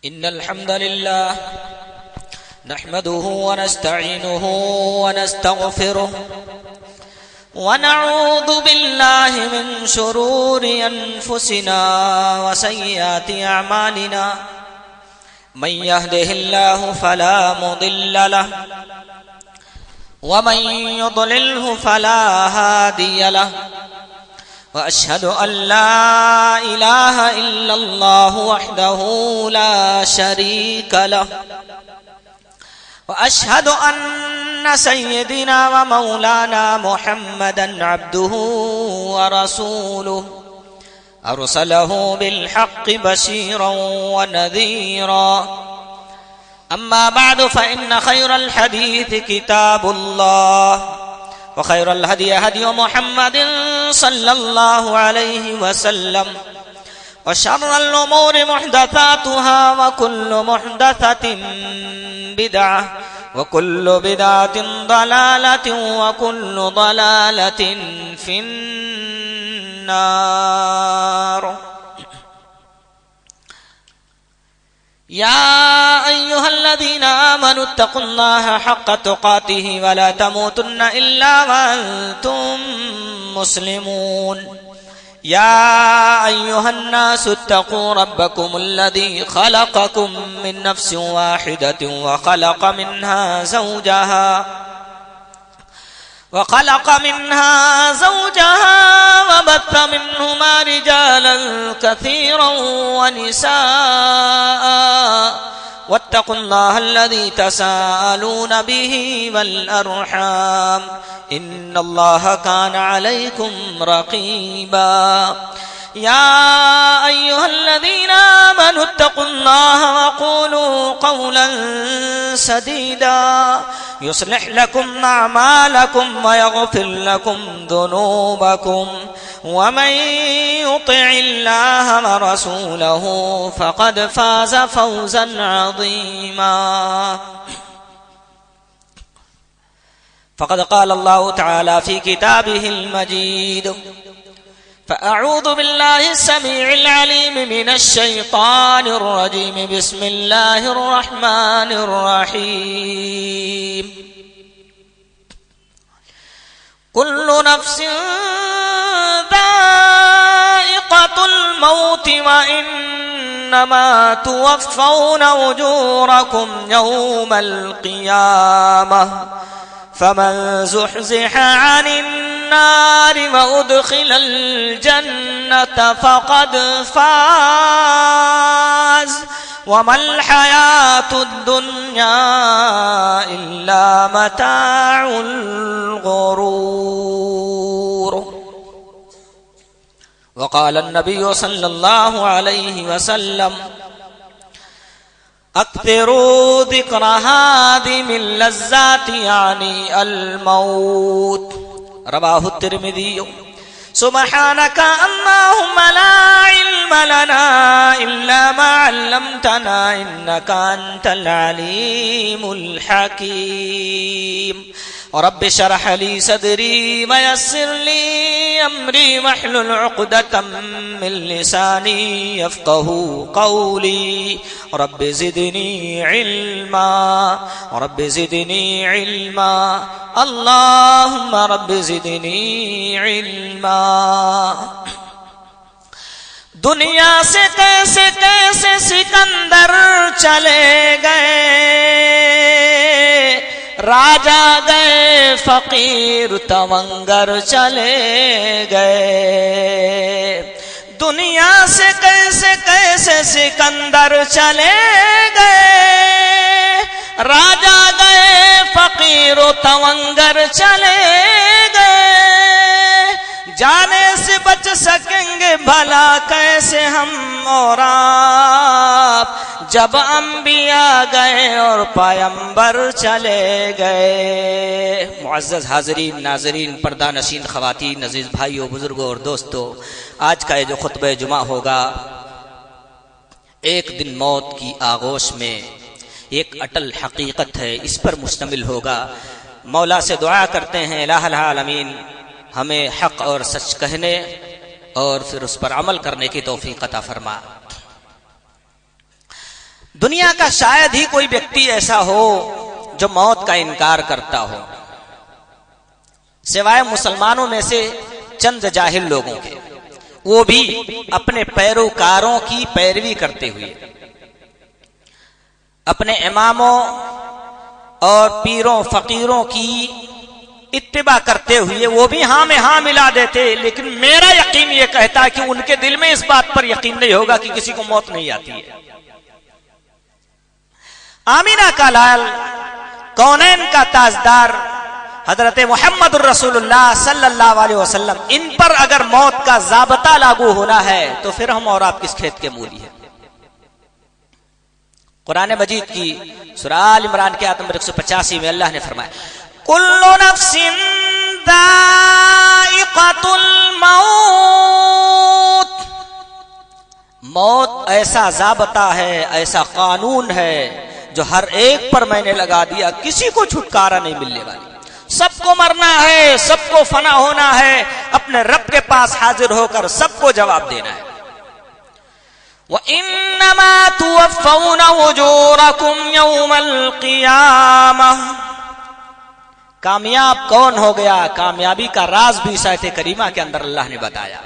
إن الحمد لله نحمده ونستعينه ونستغفره ونعوذ بالله من شرور أنفسنا وسيئات أعمالنا من يهده الله فلا مضل له ومن يضلله فلا هادي له وأشهد أن لا إله إلا الله وحده لا شريك له وأشهد أن سيدنا ومولانا محمدا عبده ورسوله أرسله بالحق بشيرا ونذيرا أما بعد فإن خير الحديث كتاب الله وخير الهدي هدي محمد صلى الله عليه وسلم وشر الأمور محدثاتها وكل محدثة بدعة وكل بدعة ضلالة وكل ضلالة في النار. يا أيها الذين آمنوا اتقوا الله حق تقاته ولا تموتن إلا وأنتم مسلمون. يا أيها الناس اتقوا ربكم الذي خلقكم من نفس واحدة وخلق منها زوجها وبث منهما رجالا كثيرا ونساء واتقوا الله الذي تساءلون به والأرحام إن الله كان عليكم رقيبا. يا أيها الذين آمنوا اتقوا الله وقولوا قولا سديدا يصلح لكم أعمالكم ويغفر لكم ذنوبكم ومن يطع الله ورسوله فقد فاز فوزا عظيما. فقد قال الله تعالى في كتابه المجيد: فأعوذ بالله السميع العليم من الشيطان الرجيم بسم الله الرحمن الرحيم. كل نفس ذائقة الموت وإنما توفون أجوركم يوم القيامة فمن زحزح عن النار وأدخل الجنة فقد فاز وما الحياة الدنيا إلا متاع الغرور. وقال النبي صلى الله عليه وسلم: اكثروا ذکر هادم اللذات يعني الموت. رواه الترمذي. سبحانك اللهم لا علم لنا إلا ما علمتنا إنك أنت العليم الحكيم. رب اشرح لي صدري ويسر لي أمري واحلل عقدة من لساني يفقه قولي. رب زدني علما اللهم رب زدني علما. دنیا سے کیسے کیسے سکندر چلے گئے، راجا گئے فقیر تونگر چلے گئے. دنیا سے کیسے کیسے سکندر چلے گئے، راجا گئے فقیر و تونگر چلے گئے. جانے سے بچ سکیں گے بھلا کیسے ہم اور آپ، جب انبیاء گئے اور پیغمبر چلے گئے. معزز حاضرین، ناظرین، پردہ نشین خواتین، عزیز بھائیوں، بزرگوں اور دوستوں، آج کا یہ جو خطبہ جمعہ ہوگا ایک دن موت کی آغوش میں ایک اٹل حقیقت ہے، اس پر مشتمل ہوگا. مولا سے دعا کرتے ہیں الہ العالمین ہمیں حق اور سچ کہنے اور پھر اس پر عمل کرنے کی توفیق عطا فرما. دنیا کا شاید ہی کوئی ویکتی ایسا ہو جو موت کا انکار کرتا ہو، سوائے مسلمانوں میں سے چند جاہل لوگوں کے، وہ بھی اپنے پیروکاروں کی پیروی کرتے ہوئے، اپنے اماموں اور پیروں فقیروں کی اتباع کرتے ہوئے وہ بھی ہاں میں ہاں ملا دیتے، لیکن میرا یقین یہ کہتا ہے کہ ان کے دل میں اس بات پر یقین نہیں ہوگا کہ کسی کو موت نہیں آتی ہے۔ آمینہ کا لال، کونین کا تاجدار حضرت محمد الرسول اللہ صلی اللہ علیہ وسلم، ان پر اگر موت کا ضابطہ لاگو ہونا ہے تو پھر ہم اور آپ کس کھیت کے مولی ہیں؟ قرآن مجید کی سورہ آل عمران کے آیت نمبر 185 میں اللہ نے فرمایا کل نفس ذائقۃ الموت، موت ایسا ضابطہ ہے، ایسا قانون ہے جو ہر ایک پر میں نے لگا دیا، کسی کو چھٹکارا نہیں ملنے والی، سب کو مرنا ہے، سب کو فنا ہونا ہے، اپنے رب کے پاس حاضر ہو کر سب کو جواب دینا ہے۔ وَإِنَّمَا تُوَفَّوْنَ أُجُورَكُمْ يَوْمَ الْقِيَامَةِ، کامیاب کون ہو گیا؟ کامیابی کا راز بھی اس آیت کریمہ کے اندر اللہ نے بتایا،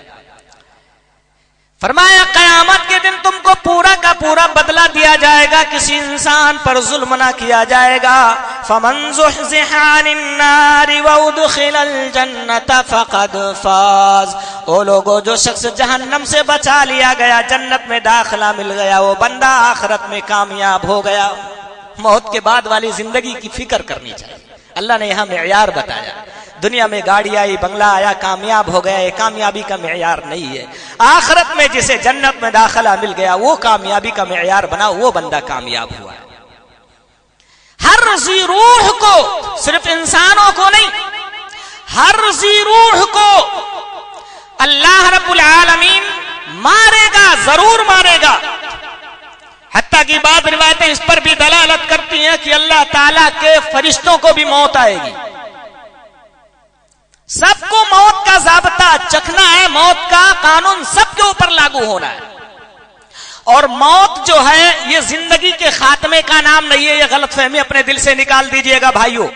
فرمایا قیامت کے دن تم کو پورا کا پورا بدلہ دیا جائے گا، کسی انسان پر ظلم نہ کیا جائے گا۔ فَمَنْ زُحْزِحَ عَنِ النَّارِ وَأُدْخِلَ الْجَنَّةَ فَقَدْ فَازَ، وہ لوگوں جو شخص جہنم سے بچا لیا گیا، جنت میں داخلہ مل گیا، وہ بندہ آخرت میں کامیاب ہو گیا۔ موت کے بعد والی زندگی کی فکر کرنی چاہیے۔ اللہ نے یہاں معیار بتایا، دنیا میں گاڑی آئی، بنگلہ آیا، کامیاب ہو گیا، یہ کامیابی کا معیار نہیں ہے۔ آخرت میں جسے جنت میں داخلہ مل گیا وہ کامیابی کا معیار بنا، وہ بندہ کامیاب ہوا ہے۔ ہر ذی روح کو، صرف انسانوں کو نہیں، ہر ذی روح کو اللہ رب العالمین مارے گا، ضرور مارے گا۔ حتیٰ کہ بعض روایتیں اس پر بھی دلالت کرتی ہیں کہ اللہ تعالیٰ کے فرشتوں کو بھی موت آئے گی۔ سب کو موت کا ضابطہ چکھنا ہے، موت کا قانون سب کے اوپر لاگو ہونا ہے۔ اور موت جو ہے یہ زندگی کے خاتمے کا نام نہیں ہے، یہ غلط فہمی اپنے دل سے نکال دیجئے گا بھائیو۔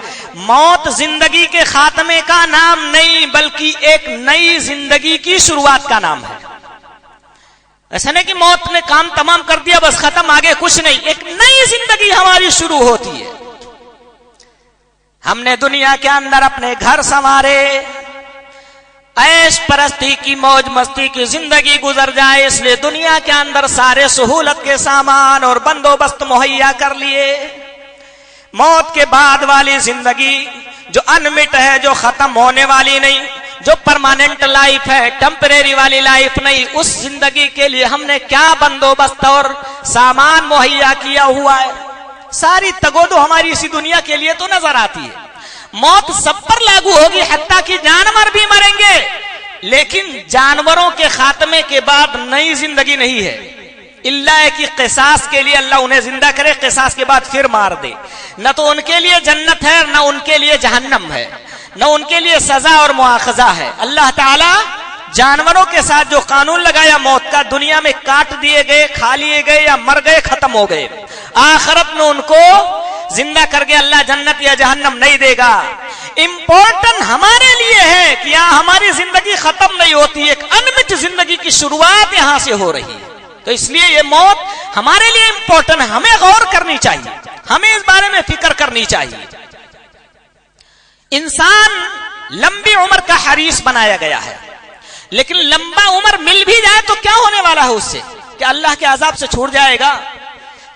موت زندگی کے خاتمے کا نام نہیں بلکہ ایک نئی زندگی کی شروعات کا نام ہے۔ ایسا نہیں کہ موت نے کام تمام کر دیا بس ختم، آگے کچھ نہیں، ایک نئی زندگی ہماری شروع ہوتی ہے۔ ہم نے دنیا کے اندر اپنے گھر سنوارے، عیش پرستی کی موج مستی کی زندگی گزر جائے، اس لیے دنیا کے اندر سارے سہولت کے سامان اور بندوبست مہیا کر لیے۔ موت کے بعد والی زندگی جو انمٹ ہے، جو ختم ہونے والی نہیں، جو پرماننٹ لائف ہے، ٹیمپریری والی لائف نہیں، اس زندگی کے لیے ہم نے کیا بندوبست اور سامان مہیا کیا ہوا ہے؟ ساری تگودو ہماری اسی دنیا کے لیے تو نظر آتی ہے۔ موت سب پر لاگو ہوگی، حتیٰ کہ جانور بھی مریں گے، لیکن جانوروں کے خاتمے کے بعد نئی زندگی نہیں ہے، اللہ کی قصاص کے لیے اللہ انہیں زندہ کرے، قصاص کے بعد پھر مار دے۔ نہ تو ان کے لیے جنت ہے، نہ ان کے لیے جہنم ہے، نہ ان کے لیے سزا اور مواخذہ ہے۔ اللہ تعالیٰ جانوروں کے ساتھ جو قانون لگایا موت کا، دنیا میں کاٹ دیے گئے، کھا لیے گئے یا مر گئے، ختم ہو گئے، آخرت میں ان کو زندہ کر کے اللہ جنت یا جہنم نہیں دے گا۔ امپورٹنٹ ہمارے لیے ہے کہ یہاں ہماری زندگی ختم نہیں ہوتی، ایک انمٹ زندگی کی شروعات یہاں سے ہو رہی ہے۔ تو اس لیے یہ موت ہمارے لیے امپورٹنٹ ہے، ہمیں غور کرنی چاہیے، ہمیں اس بارے میں فکر کرنی چاہیے۔ انسان لمبی عمر کا حریص بنایا گیا ہے، لیکن لمبا عمر مل بھی جائے تو کیا ہونے والا ہے اس سے؟ کیا اللہ کے عذاب سے چھوٹ جائے گا؟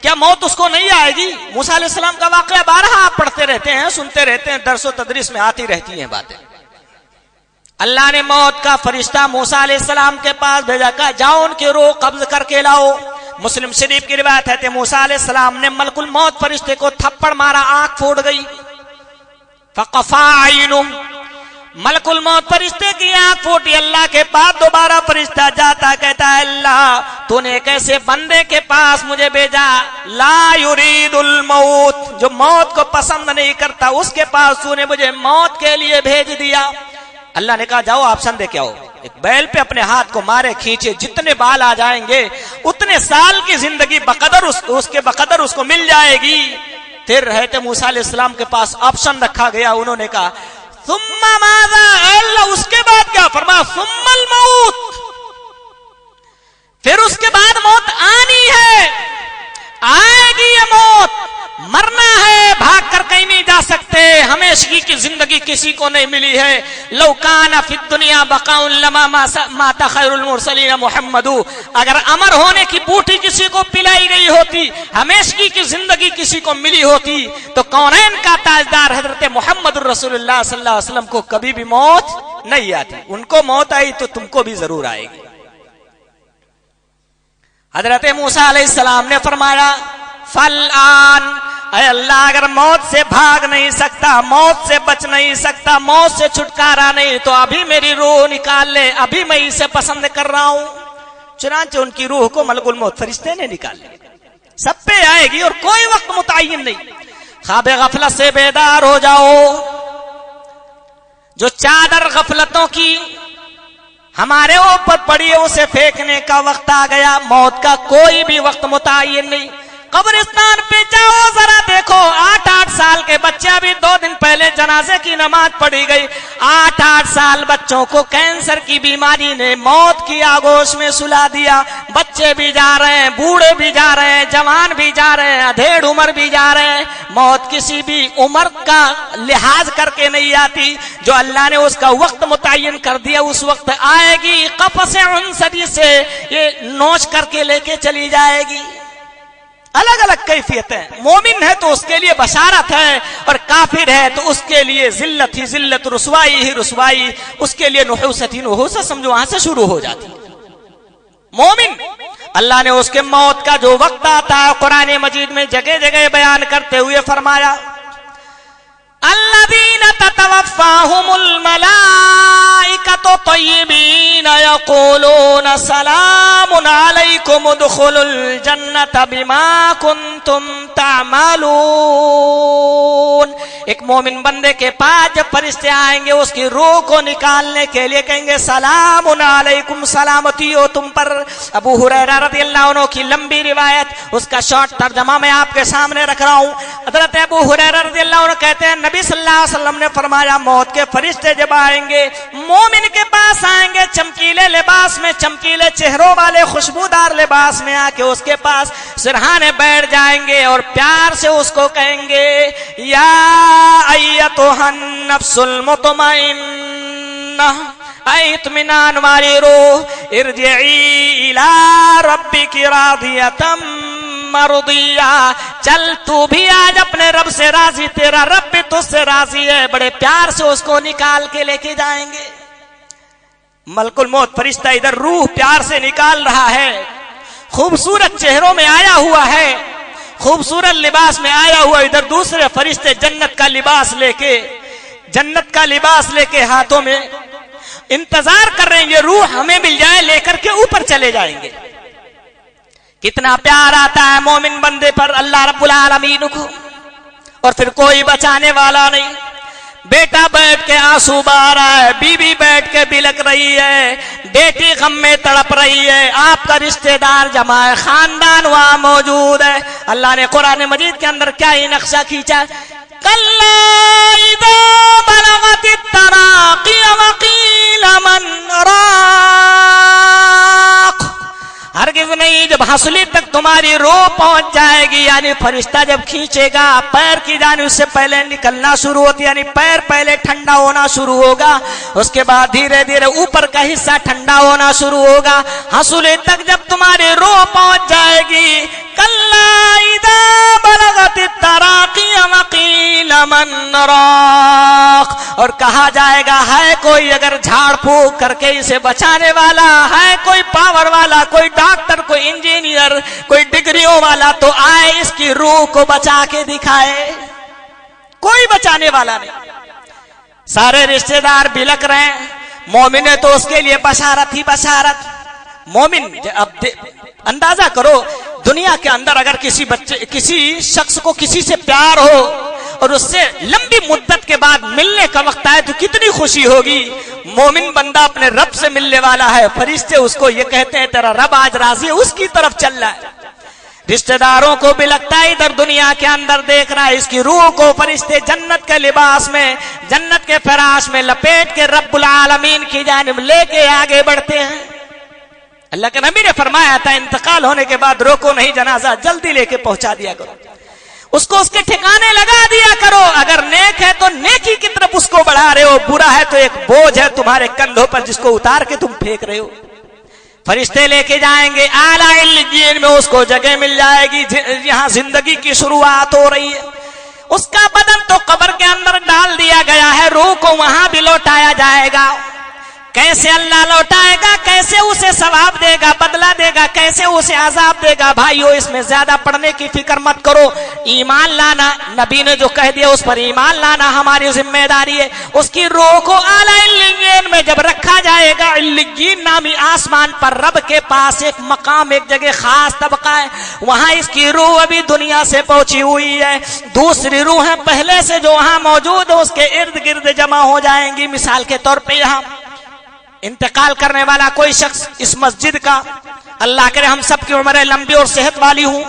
کیا موت اس کو نہیں آئے گی؟ موسیٰ علیہ السلام کا واقعہ بارہا آپ پڑھتے رہتے ہیں، سنتے رہتے ہیں، درس و تدریس میں آتی رہتی ہیں باتیں۔ اللہ نے موت کا فرشتہ موسیٰ علیہ السلام کے پاس بھیجا، کہا جاؤ ان کی روح قبض کر کے لاؤ۔ مسلم شریف کی روایت ہے کہ موسیٰ علیہ السلام نے ملک الموت فرشتے کو تھپڑ مارا، آنکھ پھوٹ گئی، فقفا عینہ، ملک الموت فرشتے کی آنکھ پھوٹی۔ اللہ کے پاس دوبارہ فرشتہ جاتا، کہتا ہے اللہ تو نے ایک ایسے بندے کے پاس مجھے بھیجا لا یرید الموت، جو موت کو پسند نہیں کرتا، اس کے پاس تو نے مجھے موت کے لیے بھیج دیا۔ اللہ نے کہا جاؤ آپشن دے کے آؤ، ایک بیل پہ اپنے ہاتھ کو مارے کھینچے، جتنے بال آ جائیں گے اتنے سال کی زندگی بقدر اس کو مل جائے گی۔ پھر حضرت موسیٰ علیہ السلام کے پاس آپشن رکھا گیا، انہوں نے کہا ثم ماذا، اللہ اس کے بعد کیا؟ فرمایا ثم الموت، پھر اس کے بعد موت آنی ہے، آئے گی یہ موت، مرنا ہے، بھاگ کر کہیں نہیں جا سکتے، ہمیشگی کی زندگی کسی کو نہیں ملی ہے۔ لو کان فی الدنیا بقاء لما مات خیر المرسلین محمد، اگر امر ہونے کی بوٹی کسی کو پلائی گئی ہوتی، ہمیشگی کی زندگی کسی کو ملی ہوتی، تو کونین کا تاجدار حضرت محمد رسول اللہ صلی اللہ علیہ وسلم کو کبھی بھی موت نہیں آتی۔ ان کو موت آئی تو تم کو بھی ضرور آئے گی۔ حضرت موسیٰ علیہ السلام نے فرمایا فالآن، اے اللہ اگر موت سے بھاگ نہیں سکتا، موت سے بچ نہیں سکتا، موت سے چھٹکارا نہیں، تو ابھی میری روح نکال لے، ابھی میں اسے پسند کر رہا ہوں۔ چنانچہ ان کی روح کو ملک الموت فرشتے نے نکال لی، سب پہ آئے گی اور کوئی وقت متعین نہیں۔ خواب غفلت سے بیدار ہو جاؤ، جو چادر غفلتوں کی ہمارے اوپر پڑی ہے اسے پھینکنے کا وقت آ گیا۔ موت کا کوئی بھی وقت متعین نہیں۔ قبرستان پہ جاؤ ذرا دیکھو، 8 سال کے بچے، ابھی 2 دن پہلے جنازے کی نماز پڑھی گئی، 8 سال بچوں کو کینسر کی بیماری نے موت کی آگوش میں سلا دیا۔ بچے بھی جا رہے ہیں، بوڑھے بھی جا رہے ہیں، جوان بھی جا رہے ہیں، ادھیڑ عمر بھی جا رہے ہیں۔ موت کسی بھی عمر کا لحاظ کر کے نہیں آتی، جو اللہ نے اس کا وقت متعین کر دیا اس وقت آئے گی، قفس عنصری سے یہ نوچ کر کے لے کے چلی جائے گی۔ الگ الگ کیفیتیں، مومن ہے تو اس کے لیے بشارت ہے، اور کافر ہے تو اس کے لیے ذلت ہی ذلت، رسوائی ہی رسوائی، اس کے لیے نحوست ہی نحوست، سمجھو وہاں سے شروع ہو جاتی۔ مومن اللہ نے اس کے موت کا جو وقت آتا ہے قرآن مجید میں جگہ جگہ بیان کرتے ہوئے فرمایا الذین تتوفاہم الملائکۃ طیبین یقولون سلام علیکم ادخلوا الجنۃ بما کنتم تعملون۔ ایک مومن بندے کے پاس جب فرشتے آئیں گے اس کی روح کو نکالنے کے لیے کہیں گے سلام علیکم، سلامتی ہو تم پر۔ ابو ہریرہ رضی اللہ عنہ کی لمبی روایت، اس کا شارٹ ترجمہ میں آپ کے سامنے رکھ رہا ہوں۔ حضرت ابو ہریرہ رضی اللہ عنہ کہتے ہیں نبی صلی اللہ علیہ وسلم نے فرمایا موت کے فرشتے جب آئیں گے مومن کے پاس آئیں گے چمکیلے لباس میں، چمکیلے چہروں والے خوشبودار لباس میں، آ کے اس کے پاس سرہانے بیٹھ جائیں گے اور پیار سے اس کو کہیں گے یا ایتھا النفس المطمئنہ، اے اطمینان والی روح، ارجعی الی ربک راضیۃ مرضیہ، چل تو بھی آج اپنے رب سے راضی، تیرا رب بھی تجھ سے راضی ہے۔ بڑے پیار سے اس کو نکال کے لے کے جائیں گے۔ ملک الموت فرشتہ ادھر روح پیار سے نکال رہا ہے، خوبصورت چہروں میں آیا ہوا ہے، خوبصورت لباس میں آیا ہوا، ادھر دوسرے فرشتے جنت کا لباس لے کے ہاتھوں میں انتظار کر رہے ہیں، یہ روح ہمیں مل جائے، لے کر کے اوپر چلے جائیں گے۔ کتنا پیار آتا ہے مومن بندے پر اللہ رب العالمین کو، اور پھر کوئی بچانے والا نہیں۔ بیٹا بیٹھ کے آنسو بہا رہا ہے، بیوی بیٹھ کے بلک رہی ہے، بیٹی غم میں تڑپ رہی ہے، آپ کا رشتہ دار جمع ہے، خاندان وہاں موجود ہے۔ اللہ نے قرآن مجید کے اندر کیا ہی نقشہ کھینچا، کلا اذا بلغت التراقی وقیل من راق، ہرگز نہیں جب حصلی تک تمہاری روح پہنچ جائے گی، یعنی فرشتہ جب کھینچے گا پیر کی جانب اس سے پہلے نکلنا شروع ہوتی، یعنی پیر پہلے ٹھنڈا ہونا شروع ہوگا، اس کے بعد دھیرے دھیرے اوپر کا حصہ ٹھنڈا ہونا شروع ہوگا، حصلی تک جب تمہاری روح پہنچ جائے گی، کلا اذا بلغت التراقی وقیل من راق، اور کہا جائے گا ہے کوئی اگر جھاڑ پھونک کر کے اسے بچانے والا، ہے کوئی پاور والا، کوئی ڈاکٹر، کوئی انجینئر، کوئی ڈگریوں والا، تو آئے اس کی روح کو بچا کے دکھائے۔ کوئی بچانے والا نہیں، سارے رشتہ دار بلک رہے ہیں، مومن ہے تو اس کے لیے بشارت ہی بشارت۔ مومن اب اندازہ کرو دنیا کے اندر اگر کسی شخص کو کسی سے پیار ہو اور اس سے لمبی مدت کے بعد ملنے کا وقت آئے تو کتنی خوشی ہوگی. مومن بندہ اپنے رب سے ملنے والا ہے, فرشتے اس کو یہ کہتے ہیں تیرا رب آج راضی ہے, اس کی طرف چل رہا ہے. رشتہ داروں کو بھی لگتا ہے ادھر دنیا کے اندر دیکھ رہا ہے, اس کی روح کو فرشتے جنت کے لباس میں, جنت کے فراش میں لپیٹ کے رب العالمین کی جانب لے کے آگے بڑھتے ہیں. اللہ کے نبی نے فرمایا تھا انتقال ہونے کے بعد روکو نہیں جنازہ, جلدی لے کے پہنچا دیا کرو, اس کو اس کے ٹھکانے لگا دیا کرو. اگر نیک ہے تو نیکی کی طرف اس کو بڑھا رہے ہو, برا ہے تو ایک بوجھ ہے تمہارے کندھوں پر جس کو اتار کے تم پھینک رہے ہو. فرشتے لے کے جائیں گے اعلیٰ علیین میں, اس کو جگہ مل جائے گی یہاں زندگی کی شروعات ہو رہی ہے. اس کا بدن تو قبر کے اندر ڈال دیا گیا ہے, روح کو وہاں بھی لوٹایا جائے گا. کیسے اللہ لوٹائے گا, کیسے اسے ثواب دے گا, بدلہ دے گا, کیسے اسے عذاب دے گا. بھائیو اس میں زیادہ پڑھنے کی فکر مت کرو, ایمان لانا نبی نے جو کہہ دیا اس پر ایمان لانا ہماری ذمہ داری ہے. اس کی روح کو اعلیٰ علیین میں جب رکھا جائے گا, علیین نامی آسمان پر رب کے پاس ایک مقام, ایک جگہ خاص طبقہ ہے, وہاں اس کی روح ابھی دنیا سے پہنچی ہوئی ہے. دوسری روحیں پہلے سے جو وہاں موجود ہے اس کے ارد گرد جمع ہو جائیں گی. مثال کے طور پہ یہاں انتقال کرنے والا کوئی شخص اس مسجد کا, اللہ کرے ہم سب کی عمریں لمبی اور صحت والی ہوں,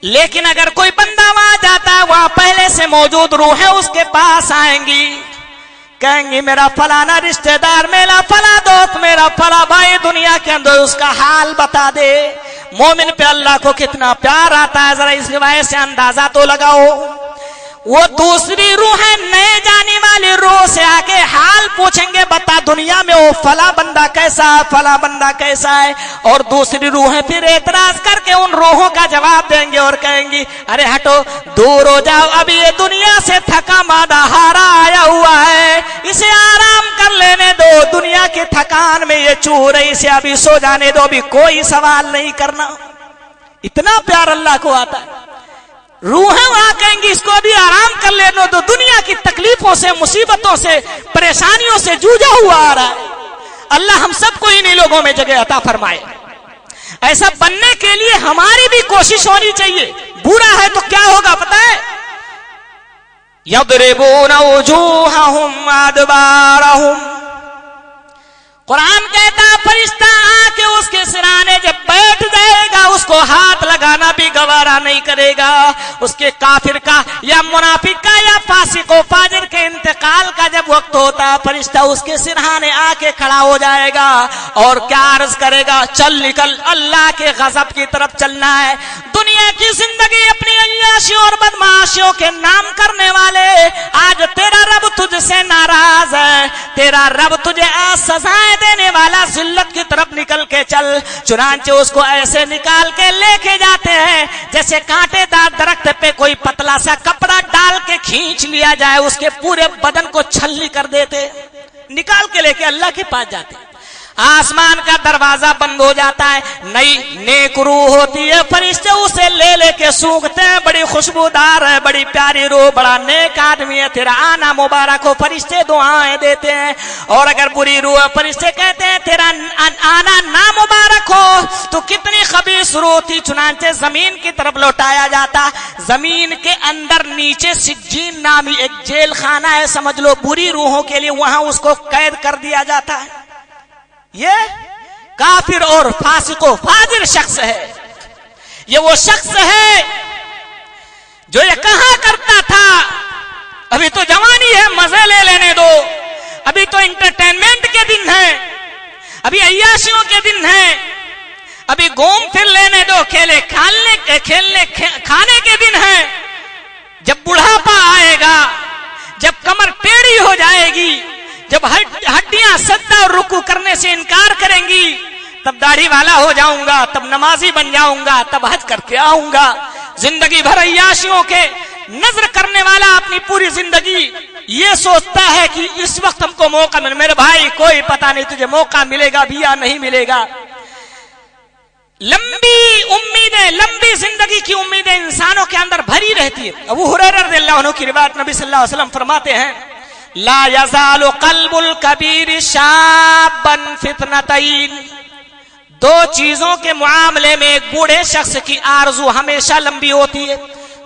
لیکن اگر کوئی بندہ وہاں جاتا ہے, وہاں پہلے سے موجود روحیں اس کے پاس آئیں گی, کہیں گی میرا فلانا رشتہ دار, میرا فلاں دوست, میرا فلاں بھائی دنیا کے اندر اس کا حال بتا دے. مومن پہ اللہ کو کتنا پیار آتا ہے, ذرا اس روایت سے اندازہ تو لگاؤ. وہ دوسری روحیں نئے جانے والی روح سے آگے حال پوچھیں گے, بتا دنیا میں وہ فلاں بندہ کیسا ہے, فلاں بندہ کیسا ہے. اور دوسری روحیں پھر اعتراض کر کے ان روحوں کا جواب دیں گے اور کہیں گی ارے ہٹو, دور ہو جاؤ, ابھی یہ دنیا سے تھکا مادہ ہارا آیا ہوا ہے, اسے آرام کر لینے دو, دنیا کی تھکان میں یہ چور ہے, اسے ابھی سو جانے دو, ابھی کوئی سوال نہیں کرنا. اتنا پیار اللہ کو آتا ہے. روحیں وہاں کہیں گی اس کو ابھی آرام کر لینے دو, دنیا کی تکلیفوں سے, مصیبتوں سے, پریشانیوں سے جوجھا ہوا آ رہا ہے. اللہ ہم سب کو انہی لوگوں میں جگہ عطا فرمائے. ایسا بننے کے لیے ہماری بھی کوشش ہونی چاہیے. برا ہے تو کیا ہوگا پتہ ہے, یضربون وجوہہم ادبارہم. قرآن کہتا فرشتہ آ کے اس کے سرانے جب بیٹھ جائے گا, اس کو ہاتھ لگانا بھی گوارا نہیں کرے گا. اس کے کافر کا یا منافق کا یا فاسق و فاجر کے انتقال کا جب وقت ہوتا, فرشتہ اس کے سرانے آ کے کھڑا ہو جائے گا اور کیا عرض کرے گا, چل نکل, اللہ کے غضب کی طرف چلنا ہے. دنیا کی زندگی اپنی عیاشیوں اور بدمعاشیوں کے نام کرنے والے, آج تیرا رب تجھ سے ناراض ہے, تیرا رب تجھے آج سزائیں دینے والا, ذلت کی طرف نکل کے چل. چنانچہ اس کو ایسے نکال کے لے کے جاتے ہیں جیسے کانٹے دار درخت پہ کوئی پتلا سا کپڑا ڈال کے کھینچ لیا جائے, اس کے پورے بدن کو چھلنی کر دیتے, نکال کے لے کے اللہ کے پاس جاتے. آسمان کا دروازہ بند ہو جاتا ہے, نئی نیک روح ہوتی ہے, فرشتے اسے لے لے کے سونگھتے ہیں, بڑی خوشبودار ہے, بڑی پیاری روح, بڑا نیک آدمی ہے, تیرا آنا مبارک ہو, فرشتے دعائیں دیتے ہیں. اور اگر بری روح ہے, فرشتے کہتے ہیں تیرا آنا نامبارک ہو, تو کتنی خبیث روح تھی. چنانچہ زمین کی طرف لوٹایا جاتا. زمین کے اندر نیچے سجین نامی ایک جیل خانہ ہے, سمجھ لو بری روحوں کے لیے, وہاں اس کو قید کر دیا جاتا ہے. یہ کافر اور فاسق و فاجر شخص ہے. یہ وہ شخص ہے جو یہ کہا کرتا تھا ابھی تو جوانی ہے, مزے لے لینے دو, ابھی تو انٹرٹینمنٹ کے دن ہیں, ابھی عیاشیوں کے دن ہیں, ابھی گھوم پھر لینے دو, کھیلنے کھانے کے دن ہیں. جب بڑھاپا آئے گا, جب کمر ٹیڑھی ہو جائے گی, جب ہڈیاں سجدہ اور رکوع کرنے سے انکار کریں گی, تب داڑھی والا ہو جاؤں گا, تب نمازی بن جاؤں گا, تب حج کر کے آؤں گا. زندگی بھر عیاشیوں کے نظر کرنے والا اپنی پوری زندگی یہ سوچتا ہے کہ اس وقت ہم کو موقع ملے. میرے بھائی کوئی پتہ نہیں تجھے موقع ملے گا بھی یا نہیں ملے گا. لمبی امیدیں, لمبی زندگی کی امیدیں انسانوں کے اندر بھری رہتی ہے. ابو ہریرہ رضی اللہ عنہ کی روایت, نبی صلی اللہ علیہ وسلم فرماتے ہیں لا یزال قلب الکبیر شابا فتنتین. دو چیزوں کے معاملے میں ایک بوڑھے شخص کی آرزو ہمیشہ لمبی ہوتی ہے.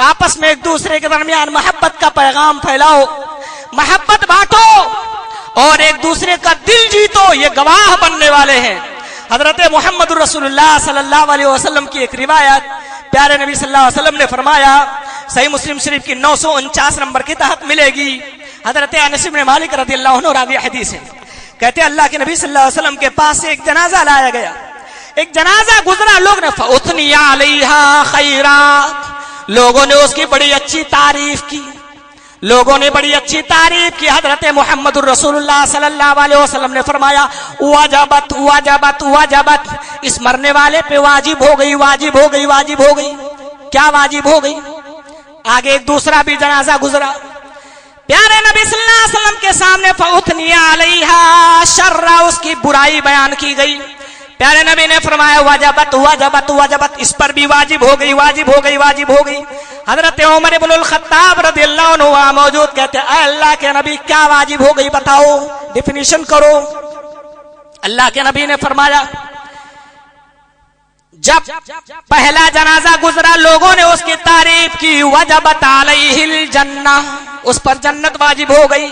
آپس میں ایک دوسرے کے درمیان محبت کا پیغام پھیلاؤ، محبت بانٹو اور ایک دوسرے کا دل جیتو، یہ گواہ بننے والے ہیں۔ حضرت محمد رسول اللہ صلی اللہ علیہ وسلم کی ایک روایت، پیارے نبی صلی اللہ علیہ وسلم نے فرمایا، صحیح مسلم شریف کی 949 نمبر کے تحت ملے گی، حضرت انس بن مالک رضی اللہ عنہ راوی حدیث ہے، کہتے ہیں اللہ کے نبی صلی اللہ علیہ وسلم کے پاس سے ایک جنازہ لایا گیا، ایک جنازہ گزرا، لوگ نے فاثنی علیہا خیرات، لوگوں نے اس کی بڑی اچھی تعریف کی، لوگوں نے بڑی اچھی تعریف کی۔ حضرت محمد الرسول اللہ صلی اللہ علیہ وسلم نے فرمایا واجبت واجبت واجبت، اس مرنے والے پہ واجب ہو گئی، واجب ہو گئی، واجب ہو گئی۔ کیا واجب ہو گئی؟ آگے ایک دوسرا بھی جنازہ گزرا، پیارے نبی صلی اللہ علیہ وسلم کے سامنے فاثنی علیہا شرا، اس کی برائی بیان کی گئی، پیارے نبی نے فرمایا واجبت واجبت واجبت، اس پر بھی واجب ہو گئی، واجب ہو گئی، واجب ہو گئی۔ حضرت عمر بن الخطاب رضی اللہ عنہ وہاں موجود، کہتے اے اللہ کے نبی کیا واجب ہو گئی بتاؤ، ڈیفینیشن کرو۔ اللہ کے نبی نے فرمایا جب پہلا جنازہ گزرا لوگوں نے اس کی تعریف کی، وجبت علیہ الجنہ، اس پر جنت واجب ہو گئی۔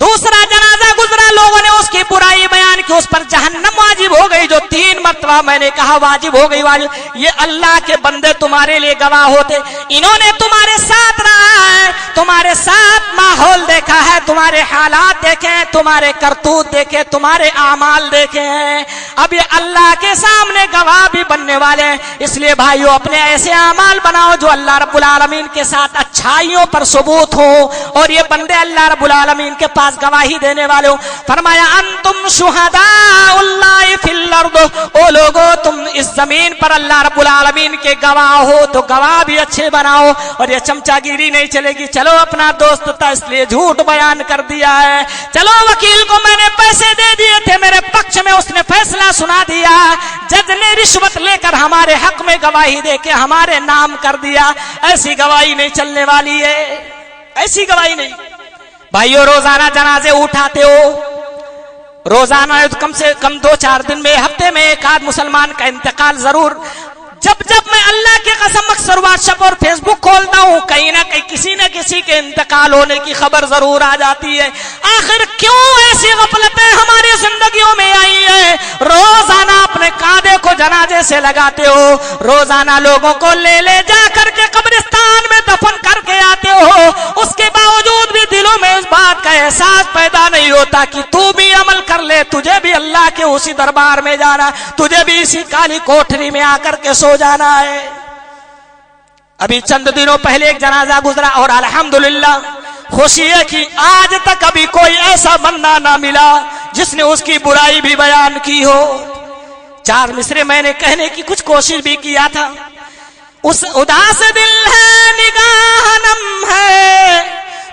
دوسرا جنازہ گزرا لوگوں نے اس کی برائی بیان کی، اس پر جہنم واجب ہو گئی، جو 3 مرتبہ میں نے کہا واجب ہو گئی، واجب۔ یہ اللہ کے بندے تمہارے لیے گواہ ہوتے، انہوں نے تمہارے ساتھ رہا ہے، تمہارے ساتھ ماحول دیکھا ہے، تمہارے حالات دیکھے ہیں، تمہارے کرتوت دیکھے، تمہارے اعمال دیکھے ہیں، اب یہ اللہ کے سامنے گواہ بھی بننے والے ہیں۔ اس لیے بھائیو اپنے ایسے اعمال بناؤ جو اللہ رب العالمین کے ساتھ اچھائیوں پر ثبوت ہو، اور یہ بندے اللہ رب العالمین کے پاس گواہی دینے والے ہو۔ فرمایا انتم شہداء اللہ فی الارض، او لوگو تم اس زمین پر اللہ رب العالمین کے گواہ ہو، تو گواہ بھی اچھے بناؤ، اور یہ چمچا گیری نہیں چلے گی، چلو اپنا دوست تھا اس لیے جھوٹ بیان کر دیا ہے، چلو وکیل کو میں نے پیسے دے دیے تھے میرے پکش میں، اس نے فیصلہ سنا دیا، جج نے رشوت لے کر ہمارے حق میں گواہی دے کے ہمارے نام کر دیا، ایسی گواہی نہیں چلنے والی ہے، ایسی گواہی نہیں۔ بھائیو روزانہ جنازے اٹھاتے ہو، روزانہ کم سے کم 2-4 دن میں، ہفتے میں ایک آدھ مسلمان کا انتقال ضرور۔ جب میں اللہ کی قسم اکثر واٹس ایپ اور فیس بک کھولتا ہوں، کہیں نہ کہیں کسی نہ کسی کے انتقال ہونے کی خبر ضرور آ جاتی ہے۔ آخر کیوں ایسی غفلتیں ہماری زندگیوں میں آئی ہیں؟ روزانہ اپنے کاندھے کو جنازے سے لگاتے ہو، روزانہ لوگوں کو لے جا کر کے قبرستان میں دفن کر کے آتے ہو، اس کے باوجود بھی دلوں میں اس بات کا احساس پیدا نہیں ہوتا کہ تو بھی عمل کر لے، تجھے بھی اللہ کے اسی دربار میں جانا، تجھے بھی اسی کالی کوٹری میں آ کر کے سو جانا ہے۔ ابھی چند دنوں پہلے ایک جنازہ گزرا، اور الحمدللہ خوشی ہے کہ آج تک ابھی کوئی ایسا بندہ نہ ملا جس نے اس کی برائی بھی بیان کی ہو۔ 4 مصرے میں نے کہنے کی کچھ کوشش بھی کیا تھا۔ اس اداس دل ہے نگاہ نم ہے،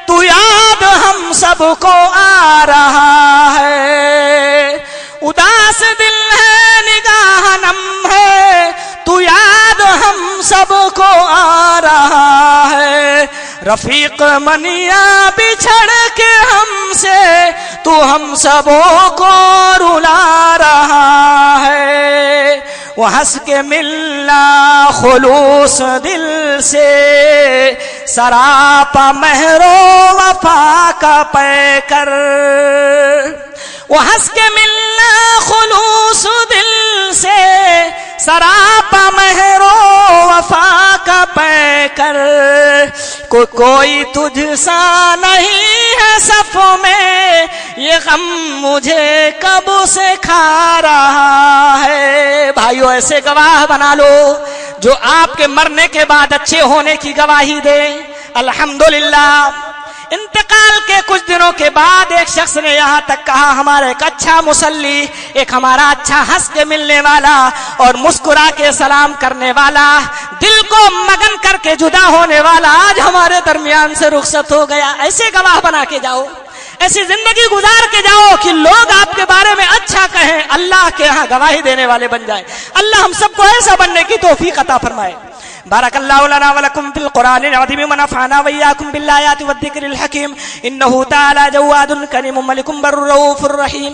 تو یاد ہم سب کو آ رہا ہے، اداس دل ہے نگاہ نم ہے، تو یاد ہم سب کو آ رہا ہے، رفیق منیا بچھڑ کے ہم سے تو ہم سبوں کو رلا رہا ہے، وہ ہنس کے ملنا خلوص دل سے، سراپا مہر و وفا کا پیکر، وہ ہنس کے ملنا خلوص دل سے، سراپا مہر و وفا کا پیکر، کوئی تجھ سا نہیں ہے صف میں، یہ غم مجھے کب سے کھا رہا ہے۔ بھائیو ایسے گواہ بنا لو جو آپ کے مرنے کے بعد اچھے ہونے کی گواہی دے۔ الحمدللہ انتقال کے کچھ دنوں کے بعد ایک شخص نے یہاں تک کہا، ہمارا ایک اچھا مصلی، ایک ہمارا اچھا ہنس کے ملنے والا اور مسکرا کے سلام کرنے والا، دل کو مگن کر کے جدا ہونے والا، آج ہمارے درمیان سے رخصت ہو گیا۔ ایسے گواہ بنا کے جاؤ، ایسی زندگی گزار کے جاؤ کہ لوگ آپ کے بارے میں اچھا کہیں، اللہ کے ہاں گواہی دینے والے بن جائیں۔ اللہ ہم سب کو ایسا بننے کی توفیق عطا فرمائے۔ بارک اللہ لنا ولکم فی القرآن العظیم ونفعنا وإیاکم بالآیات والذکر الحکیم، انہ تعالی جواد کریم ملک بر رؤوف الرحیم۔